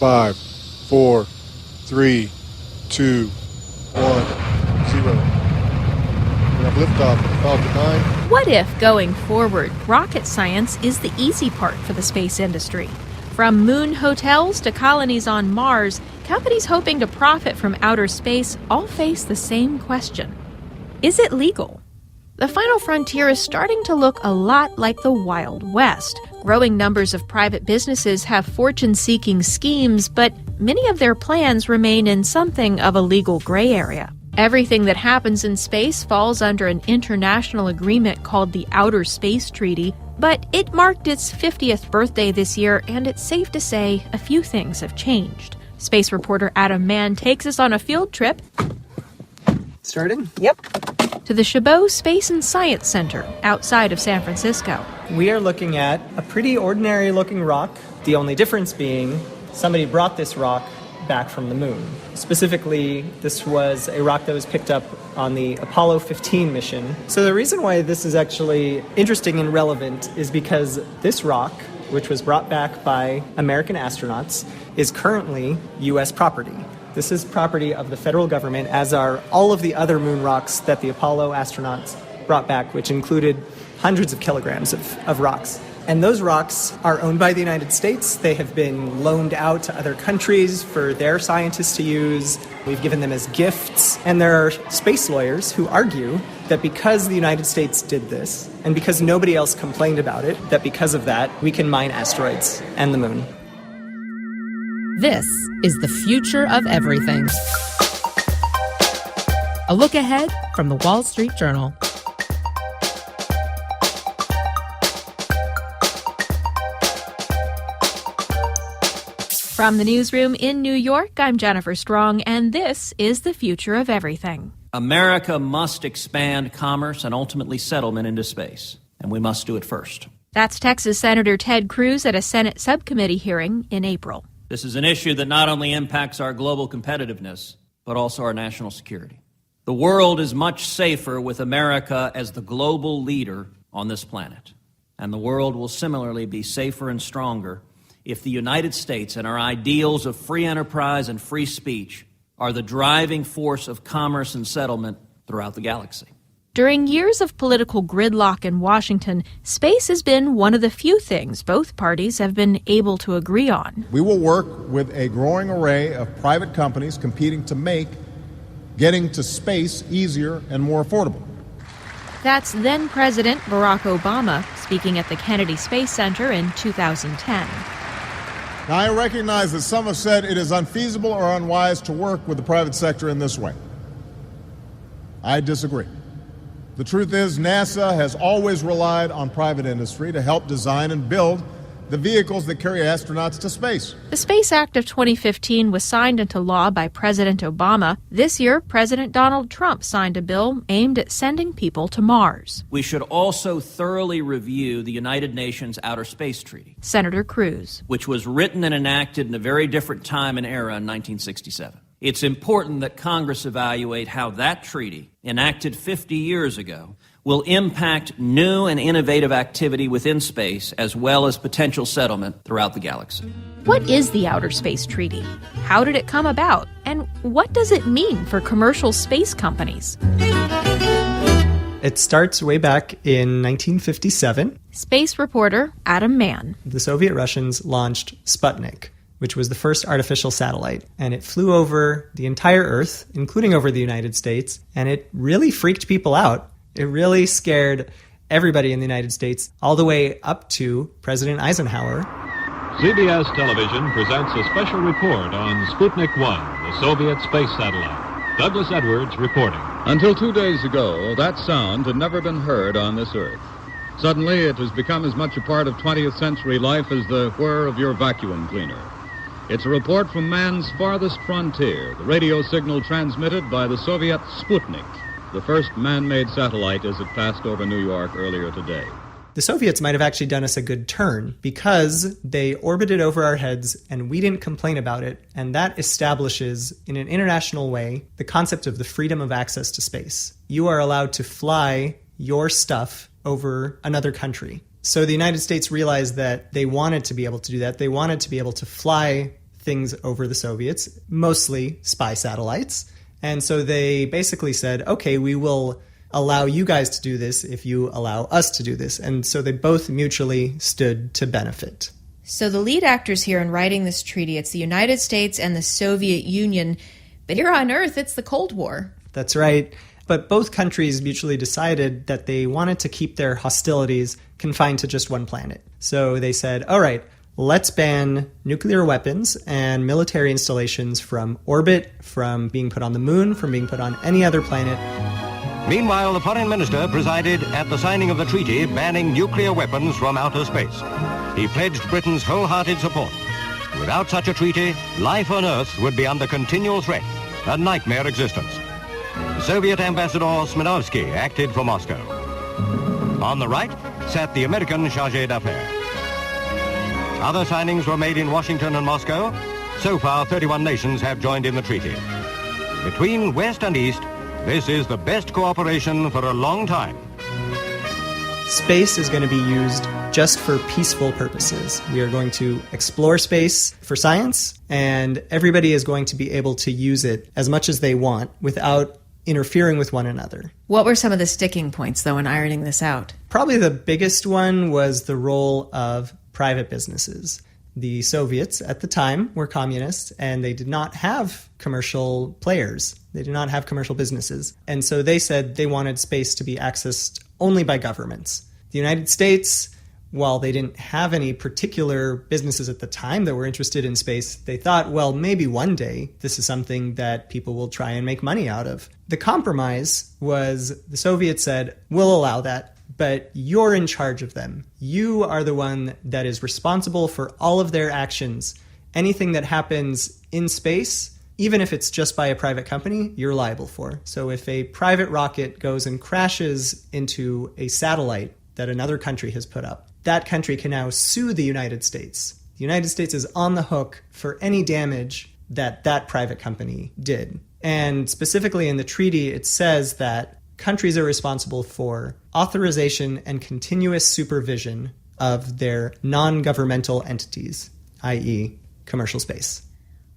5, 4, 3, 2, 1, 0. We have liftoff of the Falcon 9. What if, going forward, rocket science is the easy part for the space industry? From moon hotels to colonies on Mars, companies hoping to profit from outer space all face the same question. Is it legal? The final frontier is starting to look a lot like the Wild West. Growing numbers of private businesses have fortune-seeking schemes, but many of their plans remain in something of a legal gray area. Everything that happens in space falls under an international agreement called the Outer Space Treaty, but it marked its 50th birthday this year, and it's safe to say a few things have changed. Space reporter Adam Mann takes us on a field trip. Starting? Yep. To the Chabot Space and Science Center outside of San Francisco. We are looking at a pretty ordinary-looking rock, the only difference being somebody brought this rock back from the moon. Specifically, this was a rock that was picked up on the Apollo 15 mission. So the reason why this is actually interesting and relevant is because this rock, which was brought back by American astronauts, is currently U.S. property. This is property of the federal government, as are all of the other moon rocks that the Apollo astronauts brought back, which included hundreds of kilograms of rocks. And those rocks are owned by the United States. They have been loaned out to other countries for their scientists to use. We've given them as gifts. And there are space lawyers who argue that because the United States did this, and because nobody else complained about it, that because of that, we can mine asteroids and the moon. This is the future of everything. A look ahead from the Wall Street Journal. From the newsroom in New York, I'm Jennifer Strong, and this is the future of everything. America must expand commerce and ultimately settlement into space, and we must do it first. That's Texas Senator Ted Cruz at a Senate subcommittee hearing in April. This is an issue that not only impacts our global competitiveness, but also our national security. The world is much safer with America as the global leader on this planet, and the world will similarly be safer and stronger if the United States and our ideals of free enterprise and free speech are the driving force of commerce and settlement throughout the galaxy. During years of political gridlock in Washington, space has been one of the few things both parties have been able to agree on. We will work with a growing array of private companies competing to make getting to space easier and more affordable. That's then-President Barack Obama speaking at the Kennedy Space Center in 2010. Now, I recognize that some have said it is unfeasible or unwise to work with the private sector in this way. I disagree. The truth is, NASA has always relied on private industry to help design and build the vehicles that carry astronauts to space. The Space Act of 2015 was signed into law by President Obama. This year, President Donald Trump signed a bill aimed at sending people to Mars. We should also thoroughly review the United Nations Outer Space Treaty, Senator Cruz, which was written and enacted in a very different time and era in 1967. It's important that Congress evaluate how that treaty, enacted 50 years ago, will impact new and innovative activity within space as well as potential settlement throughout the galaxy. What is the Outer Space Treaty? How did it come about? And what does it mean for commercial space companies? It starts way back in 1957. Space reporter Adam Mann. The Soviet Russians launched Sputnik, which was the first artificial satellite. And it flew over the entire Earth, including over the United States, and it really freaked people out. It really scared everybody in the United States, all the way up to President Eisenhower. CBS Television presents a special report on Sputnik 1, the Soviet space satellite. Douglas Edwards reporting. Until 2 days ago, that sound had never been heard on this Earth. Suddenly, it has become as much a part of 20th century life as the whir of your vacuum cleaner. It's a report from man's farthest frontier, the radio signal transmitted by the Soviet Sputnik, the first man-made satellite as it passed over New York earlier today. The Soviets might have actually done us a good turn because they orbited over our heads and we didn't complain about it, and that establishes, in an international way, the concept of the freedom of access to space. You are allowed to fly your stuff over another country. So the United States realized that they wanted to be able to do that. They wanted to be able to fly things over the Soviets, mostly spy satellites. And so they basically said, okay, we will allow you guys to do this if you allow us to do this. And so they both mutually stood to benefit. So the lead actors here in writing this treaty, it's the United States and the Soviet Union. But here on Earth, it's the Cold War. That's right. But both countries mutually decided that they wanted to keep their hostilities confined to just one planet. So they said, all right, let's ban nuclear weapons and military installations from orbit, from being put on the moon, from being put on any other planet. Meanwhile, the foreign minister presided at the signing of the treaty banning nuclear weapons from outer space. He pledged Britain's wholehearted support. Without such a treaty, life on Earth would be under continual threat, a nightmare existence. Soviet Ambassador Smirnovsky acted for Moscow. On the right sat the American chargé d'affaires. Other signings were made in Washington and Moscow. So far, 31 nations have joined in the treaty. Between West and East, this is the best cooperation for a long time. Space is going to be used just for peaceful purposes. We are going to explore space for science, and everybody is going to be able to use it as much as they want without interfering with one another. What were some of the sticking points, though, in ironing this out? Probably the biggest one was the role of private businesses. The Soviets at the time were communists, and they did not have commercial players. They did not have commercial businesses. And so they said they wanted space to be accessed only by governments. The United States, while they didn't have any particular businesses at the time that were interested in space, they thought, well, maybe one day this is something that people will try and make money out of. The compromise was the Soviets said, we'll allow that, but you're in charge of them. You are the one that is responsible for all of their actions. Anything that happens in space, even if it's just by a private company, you're liable for. So if a private rocket goes and crashes into a satellite that another country has put up, that country can now sue the United States. The United States is on the hook for any damage that that private company did. And specifically in the treaty, it says that countries are responsible for authorization and continuous supervision of their non-governmental entities, i.e. commercial space.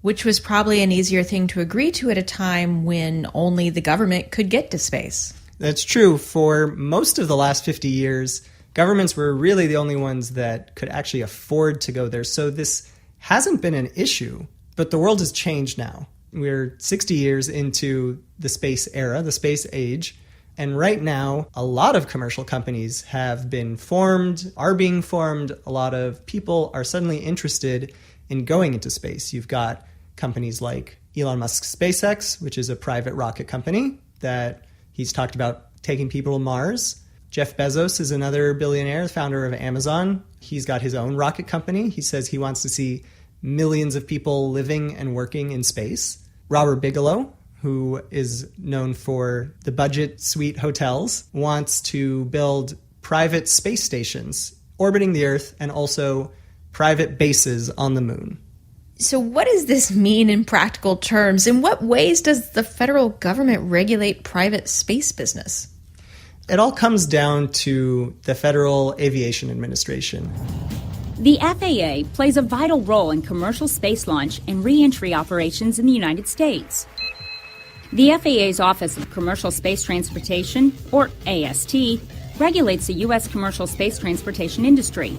Which was probably an easier thing to agree to at a time when only the government could get to space. That's true. For most of the last 50 years, governments were really the only ones that could actually afford to go there. So this hasn't been an issue, but the world has changed now. We're 60 years into the space era, the space age. And right now, a lot of commercial companies have been formed, are being formed. A lot of people are suddenly interested in going into space. You've got companies like Elon Musk's SpaceX, which is a private rocket company that he's talked about taking people to Mars. Jeff Bezos is another billionaire, founder of Amazon. He's got his own rocket company. He says he wants to see millions of people living and working in space. Robert Bigelow, who is known for the budget suite hotels, wants to build private space stations orbiting the Earth and also private bases on the moon. So what does this mean in practical terms? In what ways does the federal government regulate private space business? It all comes down to the Federal Aviation Administration. The FAA plays a vital role in commercial space launch and re-entry operations in the United States. The FAA's Office of Commercial Space Transportation, or AST, regulates the U.S. commercial space transportation industry.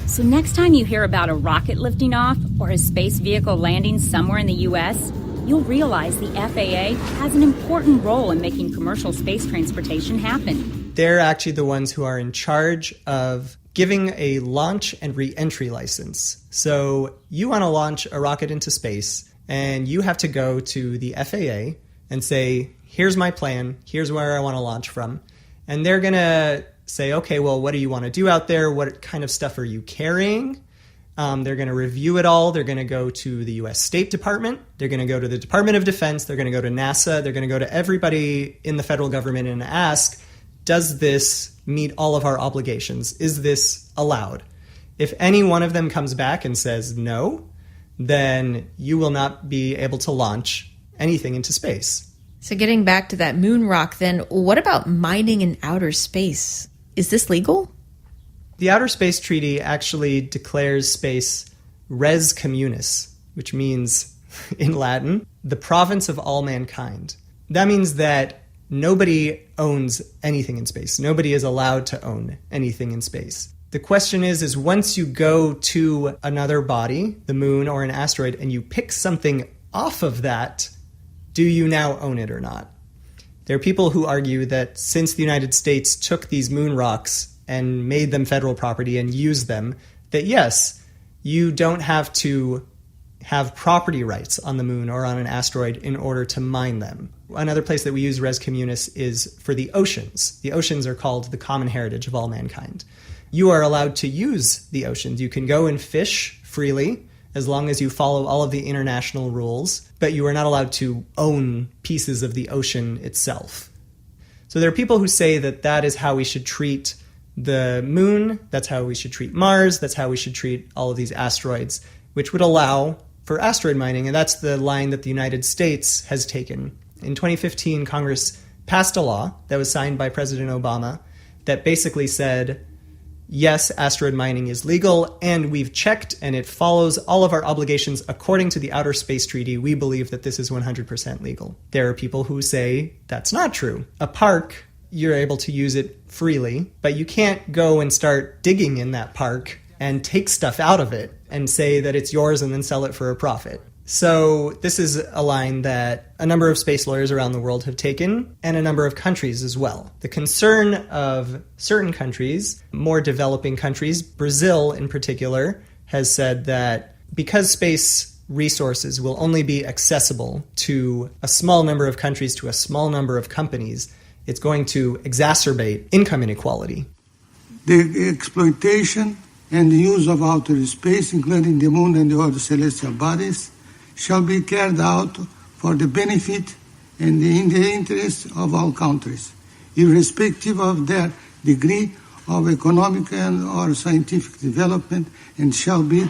So next time you hear about a rocket lifting off or a space vehicle landing somewhere in the U.S., you'll realize the FAA has an important role in making commercial space transportation happen. They're actually the ones who are in charge of giving a launch and re-entry license. So you want to launch a rocket into space, and you have to go to the FAA and say, here's my plan, here's where I want to launch from. And they're going to say, okay, well, what do you want to do out there? What kind of stuff are you carrying? They're going to review it all. They're going to go to the U.S. State Department. They're going to go to the Department of Defense. They're going to go to NASA. They're going to go to everybody in the federal government and ask, does this meet all of our obligations? Is this allowed? If any one of them comes back and says no, then you will not be able to launch anything into space. So getting back to that moon rock then, what about mining in outer space? Is this legal? The Outer Space Treaty actually declares space res communis. which means, in Latin, the province of all mankind. That means that nobody owns anything in space. Nobody is allowed to own anything in space. The question is once you go to another body, the moon or an asteroid, and you pick something off of that, do you now own it or not? There are people who argue that since the United States took these moon rocks and made them federal property and used them, that yes, you don't have to have property rights on the moon or on an asteroid in order to mine them. Another place that we use res communis is for the oceans. The oceans are called the common heritage of all mankind. You are allowed to use the oceans. You can go and fish freely as long as you follow all of the international rules, but you are not allowed to own pieces of the ocean itself. So there are people who say that that is how we should treat the moon, that's how we should treat Mars, that's how we should treat all of these asteroids, which would allow for asteroid mining, and that's the line that the United States has taken. In 2015, Congress passed a law that was signed by President Obama that basically said, yes, asteroid mining is legal, and we've checked, and it follows all of our obligations according to the Outer Space Treaty. We believe that this is 100% legal. There are people who say that's not true. A park, you're able to use it freely, but you can't go and start digging in that park and take stuff out of it and say that it's yours and then sell it for a profit. So this is a line that a number of space lawyers around the world have taken, and a number of countries as well. The concern of certain countries, more developing countries, Brazil in particular, has said that because space resources will only be accessible to a small number of countries, to a small number of companies, it's going to exacerbate income inequality. The exploitation and the use of outer space, including the moon and the other celestial bodies, shall be carried out for the benefit and in the interest of all countries, irrespective of their degree of economic and or scientific development, and shall be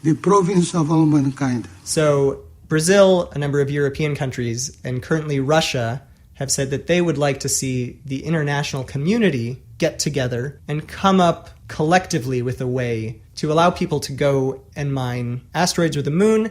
the province of all mankind. So Brazil, a number of European countries, and currently Russia have said that they would like to see the international community get together and come up collectively with a way to allow people to go and mine asteroids or the moon,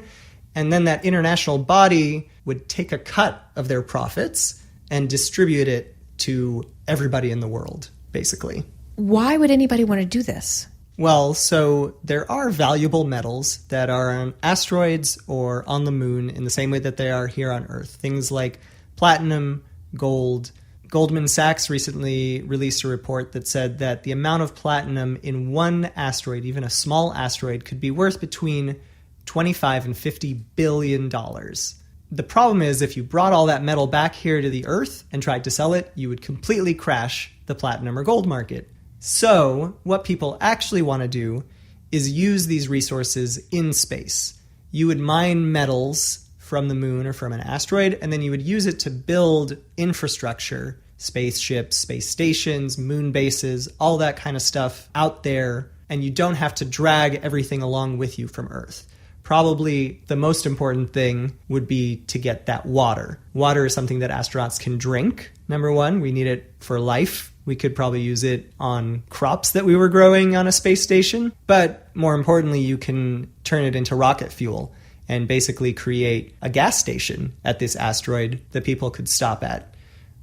and then that international body would take a cut of their profits and distribute it to everybody in the world, basically. Why would anybody want to do this? Well, so there are valuable metals that are on asteroids or on the moon in the same way that they are here on Earth. Things like platinum, gold. Goldman Sachs recently released a report that said that the amount of platinum in one asteroid, even a small asteroid, could be worth between $25 and $50 billion. The problem is if you brought all that metal back here to the Earth and tried to sell it, you would completely crash the platinum or gold market. So what people actually want to do is use these resources in space. You would mine metals from the moon or from an asteroid, and then you would use it to build infrastructure, spaceships, space stations, moon bases, all that kind of stuff out there, and you don't have to drag everything along with you from Earth. Probably the most important thing would be to get that water. Water is something that astronauts can drink. Number one, we need it for life. We could probably use it on crops that we were growing on a space station. But more importantly, you can turn it into rocket fuel and basically create a gas station at this asteroid that people could stop at.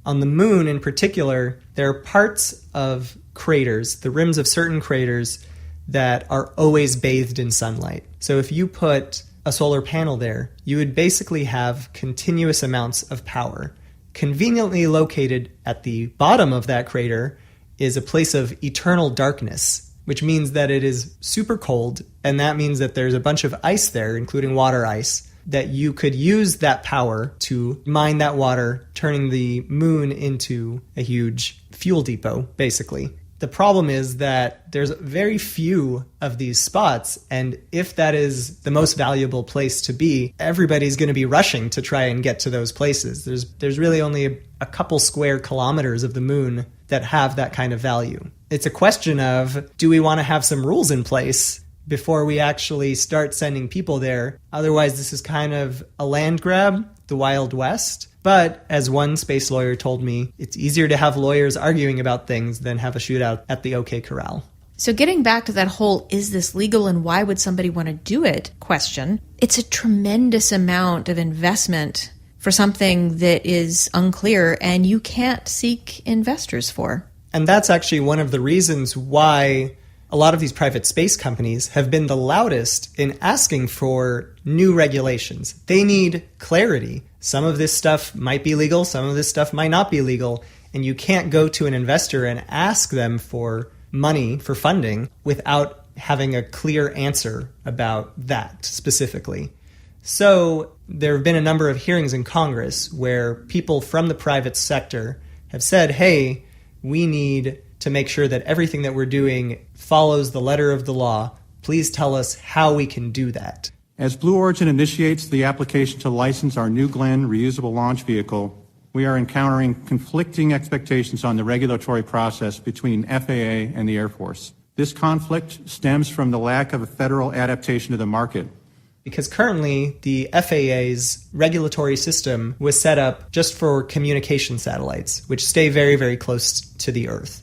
On the moon in particular, there are parts of craters, the rims of certain craters, that are always bathed in sunlight. So if you put a solar panel there, you would basically have continuous amounts of power. Conveniently located at the bottom of that crater is a place of eternal darkness, which means that it is super cold, and that means that there's a bunch of ice there, including water ice, that you could use that power to mine that water, turning the moon into a huge fuel depot, basically. The problem is that there's very few of these spots, and if that is the most valuable place to be, everybody's going to be rushing to try and get to those places. There's really only a couple square kilometers of the moon that have that kind of value. It's a question of, do we want to have some rules in place before we actually start sending people there? Otherwise, this is kind of a land grab, the Wild West. But as one space lawyer told me, it's easier to have lawyers arguing about things than have a shootout at the OK Corral. So getting back to that whole, is this legal and why would somebody want to do it question, it's a tremendous amount of investment for something that is unclear and you can't seek investors for. And that's actually one of the reasons why a lot of these private space companies have been the loudest in asking for new regulations. They need clarity. Some of this stuff might be legal, some of this stuff might not be legal, and you can't go to an investor and ask them for money, for funding, without having a clear answer about that specifically. So there have been a number of hearings in Congress where people from the private sector have said, hey, we need to make sure that everything that we're doing follows the letter of the law. Please tell us how we can do that. As Blue Origin initiates the application to license our New Glenn reusable launch vehicle, we are encountering conflicting expectations on the regulatory process between FAA and the Air Force. This conflict stems from the lack of a federal adaptation to the market. Because currently, the FAA's regulatory system was set up just for communication satellites, which stay very, very close to the Earth.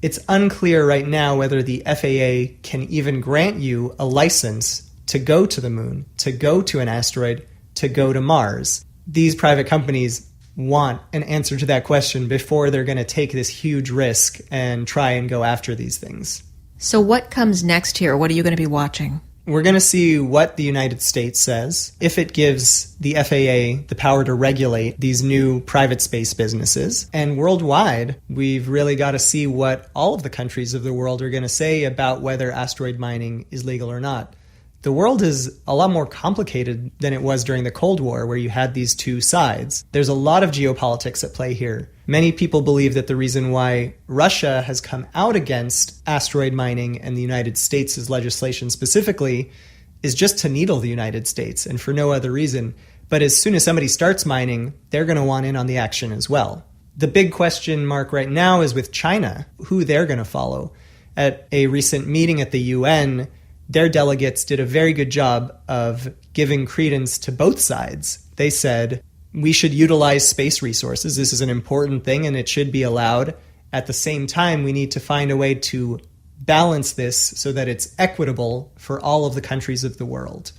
It's unclear right now whether the FAA can even grant you a license to go to the moon, to go to an asteroid, to go to Mars. These private companies want an answer to that question before they're going to take this huge risk and try and go after these things. So what comes next here? What are you going to be watching? We're going to see what the United States says, if it gives the FAA the power to regulate these new private space businesses. And worldwide, we've really got to see what all of the countries of the world are going to say about whether asteroid mining is legal or not. The world is a lot more complicated than it was during the Cold War, where you had these two sides. There's a lot of geopolitics at play here. Many people believe that the reason why Russia has come out against asteroid mining and the United States' legislation specifically is just to needle the United States and for no other reason. But as soon as somebody starts mining, they're going to want in on the action as well. The big question mark right now is with China, who they're going to follow. At a recent meeting at the UN, their delegates did a very good job of giving credence to both sides. They said, we should utilize space resources. This is an important thing and it should be allowed. At the same time, we need to find a way to balance this so that it's equitable for all of the countries of the world.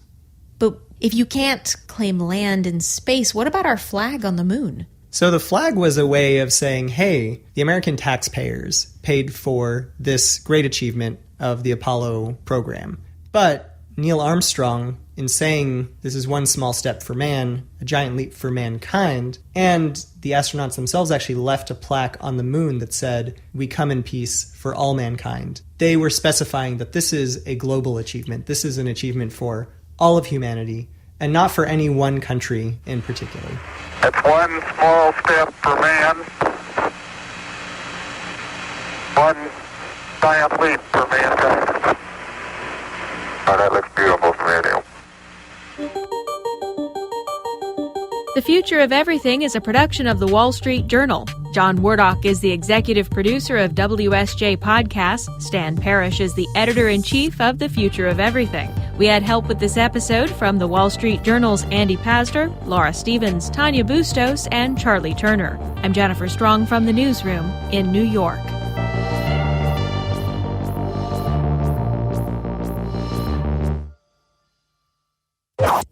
But if you can't claim land in space, what about our flag on the moon? So the flag was a way of saying, hey, the American taxpayers paid for this great achievement of the Apollo program. But Neil Armstrong, in saying this is one small step for man, a giant leap for mankind, and the astronauts themselves actually left a plaque on the moon that said, we come in peace for all mankind. They were specifying that this is a global achievement. This is an achievement for all of humanity, and not for any one country in particular. It's one small step for man, one giant leap for mankind. Oh, that looks beautiful from here. The Future of Everything is a production of The Wall Street Journal. John Wardock is the executive producer of WSJ Podcasts. Stan Parrish is the editor-in-chief of The Future of Everything. We had help with this episode from The Wall Street Journal's Andy Pastor, Laura Stevens, Tanya Bustos, and Charlie Turner. I'm Jennifer Strong from the newsroom in New York.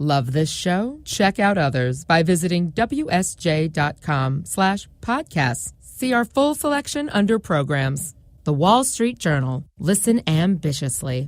Love this show? Check out others by visiting WSJ.com/podcasts. See our full selection under programs. The Wall Street Journal. Listen ambitiously.